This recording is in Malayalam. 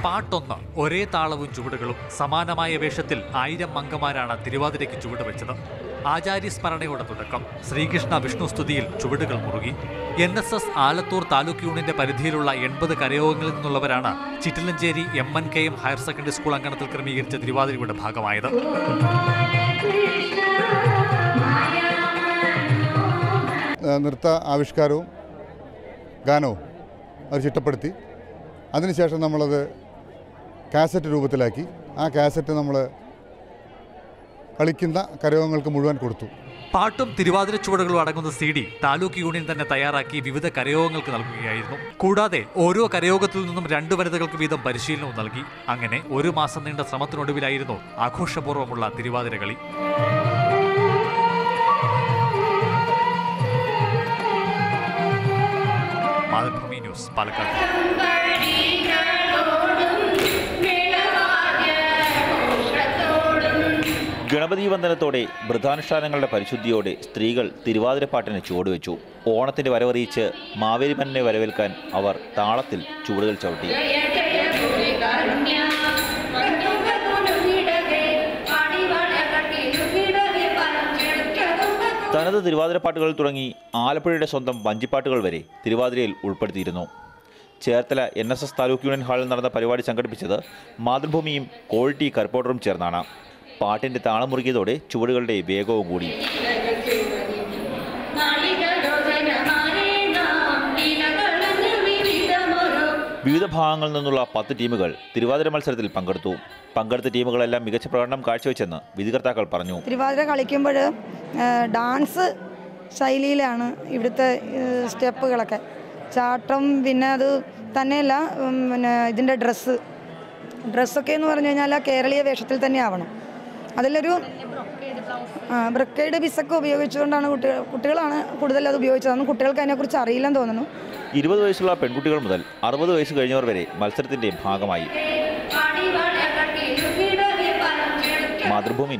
പാട്ടൊന്ന്, ഒരേ താളവും ചുവടുകളും. സമാനമായ വേഷത്തിൽ 1000 അംഗമാരാണ് തിരുവാതിരയ്ക്ക് ചുവട് വെച്ചത്. ആചാര്യസ്മരണയോടെ തുടക്കം. ശ്രീകൃഷ്ണ വിഷ്ണു സ്തുതിയിൽ ചുവടുകൾ മുറുകി. NSS ആലത്തൂർ താലൂക്ക് യൂണിയന്റെ പരിധിയിലുള്ള 80 കരയോഗങ്ങളിൽ നിന്നുള്ളവരാണ് Chittilanchery MNKM higher secondary school അങ്കണത്തിൽ ക്രമീകരിച്ച തിരുവാതിരയുടെ ഭാഗമായത്. നൃത്ത ആവിഷ്കാരവും ഗാനവും അവർ ചിട്ടപ്പെടുത്തി. അതിനുശേഷം നമ്മളത് കാസറ്റ് രൂപത്തിലാക്കി. ആ കാസറ്റ് നമ്മൾ കളിക്കുന്ന കരയോഗങ്ങൾക്ക് മുഴുവൻ കൊടുത്തു. പാട്ടും തിരുവാതിര ചുവടുകളും അടങ്ങുന്ന CD താലൂക്ക് യൂണിയൻ തന്നെ തയ്യാറാക്കി വിവിധ കരയോഗങ്ങൾക്ക് നൽകുകയായിരുന്നു. കൂടാതെ ഓരോ കരയോഗത്തിൽ നിന്നും 2 വനിതകൾക്ക് വീതം പരിശീലനവും നൽകി. അങ്ങനെ 1 മാസം നീണ്ട ശ്രമത്തിനൊടുവിലായിരുന്നു ആഘോഷപൂർവ്വമുള്ള തിരുവാതിര കളി. മാതൃഭൂമി ന്യൂസ്, പാലക്കാട്. ഗണപതി വന്ദനത്തോടെ വ്രതാനുഷ്ഠാനങ്ങളുടെ പരിശുദ്ധിയോടെ സ്ത്രീകൾ തിരുവാതിരപ്പാട്ടിന് ചുവടുവെച്ചു. ഓണത്തിന്റെ വരവറിയിച്ച് മാവേലിമന്നെ വരവേൽക്കാൻ അവർ താളത്തിൽ ചുവടുകൾ ചവിട്ടി. തനത് തിരുവാതിരപ്പാട്ടുകൾ തുടങ്ങി ആലപ്പുഴയുടെ സ്വന്തം വഞ്ചിപ്പാട്ടുകൾ വരെ തിരുവാതിരയിൽ ഉൾപ്പെടുത്തിയിരുന്നു. ചേർത്തല NSS താലൂക്ക് യൂണിയൻ ഹാളിൽ നടന്ന പരിപാടി സംഘടിപ്പിച്ചത് മാതൃഭൂമിയും ക്വാളിറ്റി കർപ്പോട്ടറും ചേർന്നാണ്. പാട്ടിന്റെ താളം മുറുകിയതോടെ ചുവടുകളുടെ വേഗവും കൂടി. വിവിധ ഭാഗങ്ങളിൽ നിന്നുള്ള 10 ടീമുകൾ തിരുവാതിര മത്സരത്തിൽ പങ്കെടുത്തു. പങ്കെടുത്ത ടീമുകളെല്ലാം മികച്ച പ്രകടനം കാഴ്ചവെച്ചെന്ന് വിധികർത്താക്കൾ പറഞ്ഞു. തിരുവാതിര കളിക്കുമ്പോൾ ഡാൻസ് ശൈലിയിലാണ് ഇവിടുത്തെ സ്റ്റെപ്പുകളൊക്കെ. ചാട്ടം, പിന്നെ അത് തന്നെയല്ല, പിന്നെ ഇതിൻ്റെ ഡ്രസ്സൊക്കെ എന്ന് പറഞ്ഞു കഴിഞ്ഞാൽ കേരളീയ വേഷത്തിൽ തന്നെ ആവണം. അതിലൊരു ബ്രൊക്കേഡ് പിസൊക്കെ ഉപയോഗിച്ചുകൊണ്ടാണ് കുട്ടികളാണ് കൂടുതൽ അത് ഉപയോഗിച്ചത്. കുട്ടികൾക്ക് അതിനെക്കുറിച്ച് അറിയില്ലെന്ന് തോന്നുന്നു. 20 വയസ്സുള്ള പെൺകുട്ടികൾ മുതൽ 60 വയസ്സ് കഴിഞ്ഞവർ വരെ മത്സരത്തിന്റെ ഭാഗമായി. മാതൃഭൂമി.